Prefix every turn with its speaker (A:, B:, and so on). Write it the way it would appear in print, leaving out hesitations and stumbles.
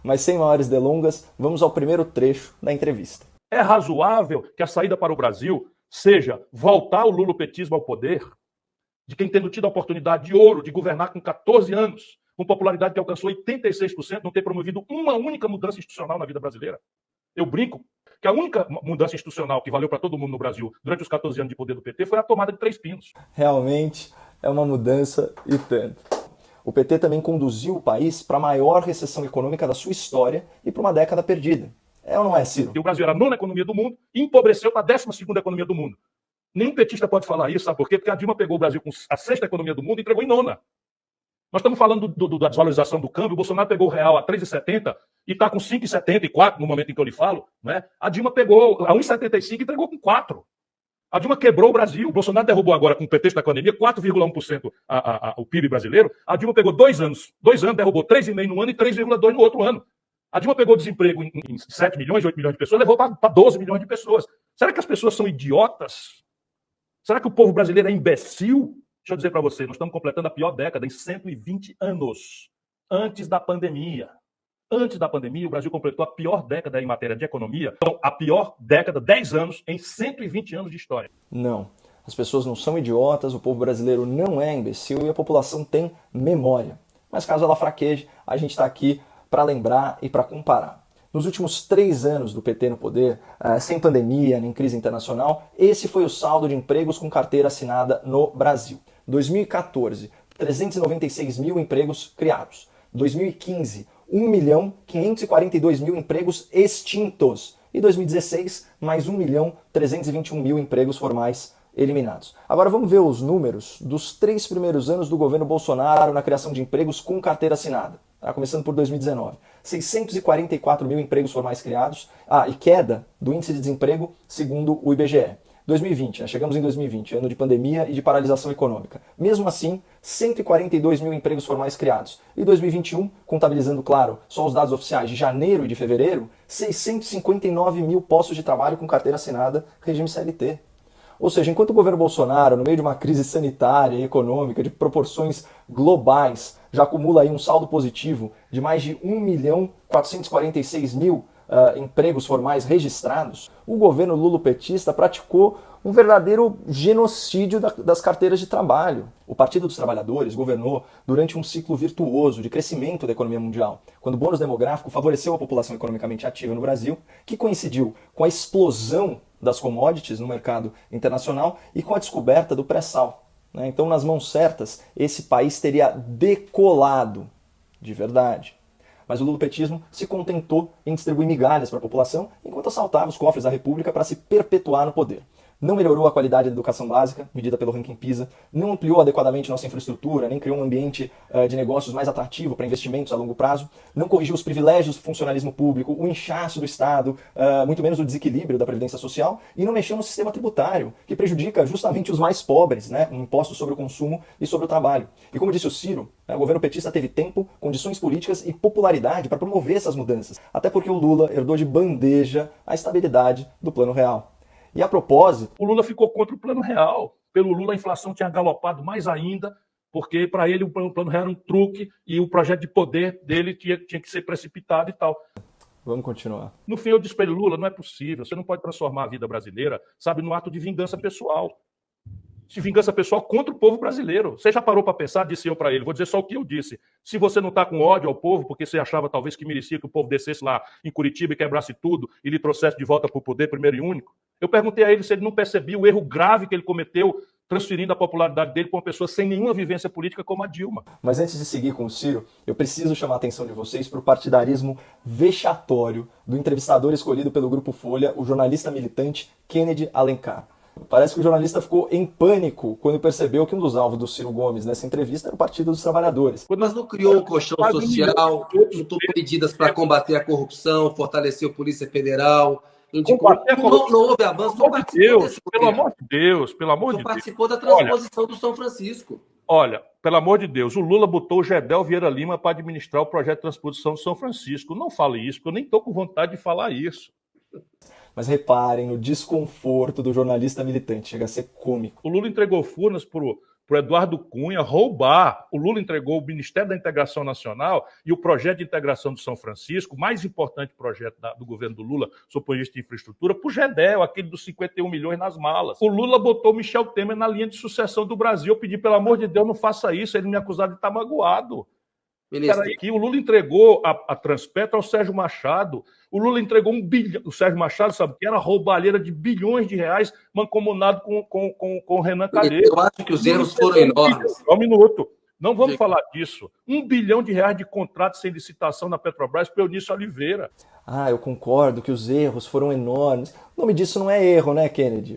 A: Mas sem maiores delongas, vamos ao primeiro trecho da entrevista.
B: É razoável que a saída para o Brasil seja voltar o lulopetismo ao poder, de quem tendo tido a oportunidade de ouro de governar com 14 anos, com popularidade que alcançou 86%, não ter promovido uma única mudança institucional na vida brasileira? Eu brinco que a única mudança institucional que valeu para todo mundo no Brasil durante os 14 anos de poder do PT foi a tomada de Três Pinos.
A: Realmente é uma mudança e tanto. O PT também conduziu o país para a maior recessão econômica da sua história e para uma década perdida. É ou não é, Ciro?
B: E o Brasil era a nona economia do mundo e empobreceu para a 12ª economia do mundo. Nenhum petista pode falar isso, sabe por quê? Porque a Dilma pegou o Brasil com a 6ª economia do mundo e entregou em nona. Nós estamos falando da desvalorização do câmbio, o Bolsonaro pegou o real a 3,70 e está com 5,74 no momento em que eu lhe falo. Né? A Dilma pegou a 1,75 e entregou com 4. A Dilma quebrou o Brasil. O Bolsonaro derrubou agora, com o pretexto da pandemia, 4,1% o PIB brasileiro. A Dilma pegou 2 anos, derrubou 3,5% no ano e 3,2% no outro ano. A Dilma pegou desemprego em 7 milhões, 8 milhões de pessoas, levou para 12 milhões de pessoas. Será que as pessoas são idiotas? Será que o povo brasileiro é imbecil? Deixa eu dizer para você, nós estamos completando a pior década em 120 anos. Antes da pandemia. Antes da pandemia, o Brasil completou a pior década em matéria de economia. Então, a pior década, 10 anos, em 120 anos de história.
A: Não. As pessoas não são idiotas, o povo brasileiro não é imbecil e a população tem memória. Mas caso ela fraqueje, a gente está aqui para lembrar e para comparar. Nos últimos 3 anos do PT no poder, sem pandemia nem crise internacional, esse foi o saldo de empregos com carteira assinada no Brasil. 2014, 396 mil empregos criados. 2015, 1.542.000 empregos extintos. E 2016, mais 1.321.000 empregos formais eliminados. Agora vamos ver os números dos 3 primeiros anos do governo Bolsonaro na criação de empregos com carteira assinada. Começando por 2019. 644 mil empregos formais criados. E queda do índice de desemprego segundo o IBGE. 2020, chegamos em 2020, ano de pandemia e de paralisação econômica. Mesmo assim, 142 mil empregos formais criados. E 2021, contabilizando, claro, só os dados oficiais de janeiro e de fevereiro, 659 mil postos de trabalho com carteira assinada, regime CLT. Ou seja, enquanto o governo Bolsonaro, no meio de uma crise sanitária e econômica de proporções globais, já acumula aí um saldo positivo de mais de 1.446.000 empregos formais registrados, o governo lulopetista praticou um verdadeiro genocídio das carteiras de trabalho. O Partido dos Trabalhadores governou durante um ciclo virtuoso de crescimento da economia mundial, quando o bônus demográfico favoreceu a população economicamente ativa no Brasil, que coincidiu com a explosão das commodities no mercado internacional e com a descoberta do pré-sal. Então, nas mãos certas, esse país teria decolado de verdade. Mas o lulopetismo se contentou em distribuir migalhas para a população, enquanto assaltava os cofres da República para se perpetuar no poder. Não melhorou a qualidade da educação básica, medida pelo ranking PISA, não ampliou adequadamente nossa infraestrutura, nem criou um ambiente de negócios mais atrativo para investimentos a longo prazo, não corrigiu os privilégios do funcionalismo público, o inchaço do Estado, muito menos o desequilíbrio da Previdência Social, e não mexeu no sistema tributário, que prejudica justamente os mais pobres, com impostos sobre o consumo e sobre o trabalho. E como disse o Ciro, o governo petista teve tempo, condições políticas e popularidade para promover essas mudanças, até porque o Lula herdou de bandeja a estabilidade do Plano Real. E a propósito,
B: o Lula ficou contra o Plano Real. Pelo Lula, a inflação tinha galopado mais ainda, porque para ele o Plano Real era um truque e o projeto de poder dele tinha que ser precipitado e tal.
A: Vamos continuar.
B: No fim, eu disse para ele, Lula, não é possível, você não pode transformar a vida brasileira, no ato de vingança pessoal. De vingança pessoal contra o povo brasileiro. Você já parou para pensar? Disse eu para ele. Vou dizer só o que eu disse. Se você não está com ódio ao povo, porque você achava talvez que merecia que o povo descesse lá em Curitiba e quebrasse tudo e lhe trouxesse de volta para o poder primeiro e único, eu perguntei a ele se ele não percebia o erro grave que ele cometeu transferindo a popularidade dele para uma pessoa sem nenhuma vivência política como a Dilma.
A: Mas antes de seguir com o Ciro, eu preciso chamar a atenção de vocês para o partidarismo vexatório do entrevistador escolhido pelo Grupo Folha, o jornalista militante Kennedy Alencar. Parece que o jornalista ficou em pânico quando percebeu que um dos alvos do Ciro Gomes nessa entrevista era o Partido dos Trabalhadores.
C: Mas não criou um colchão social, não tomou medidas para combater a corrupção, fortaleceu a Polícia Federal, indicou... Não houve avanço,
B: pelo amor de Deus, pelo amor de Deus.
C: Participou da transposição do São Francisco.
B: Olha, pelo amor de Deus, o Lula botou o Gedel Vieira Lima para administrar o projeto de transposição do São Francisco. Não fale isso, porque eu nem estou com vontade de falar isso.
A: Mas reparem no desconforto do jornalista militante, chega a ser cômico.
B: O Lula entregou Furnas para para o Eduardo Cunha roubar. O Lula entregou o Ministério da Integração Nacional e o projeto de integração do São Francisco, o mais importante projeto do governo do Lula, sob o ponto de vista de infraestrutura, para o GEDEL, aquele dos 51 milhões nas malas. O Lula botou o Michel Temer na linha de sucessão do Brasil. Eu pedi, pelo amor de Deus, não faça isso. Ele me acusou de estar magoado. Que o Lula entregou a Transpetro ao Sérgio Machado. O Lula entregou $1 bilhão. O Sérgio Machado, sabe o que era? Roubalheira de bilhões de reais, mancomunado com o Renan Calheiros.
C: Eu acho que os erros foram enormes.
B: Só um minuto. Não vamos falar disso. $1 bilhão de contratos sem licitação na Petrobras para Eunício Oliveira.
A: Eu concordo que os erros foram enormes. O nome disso não é erro, né, Kennedy?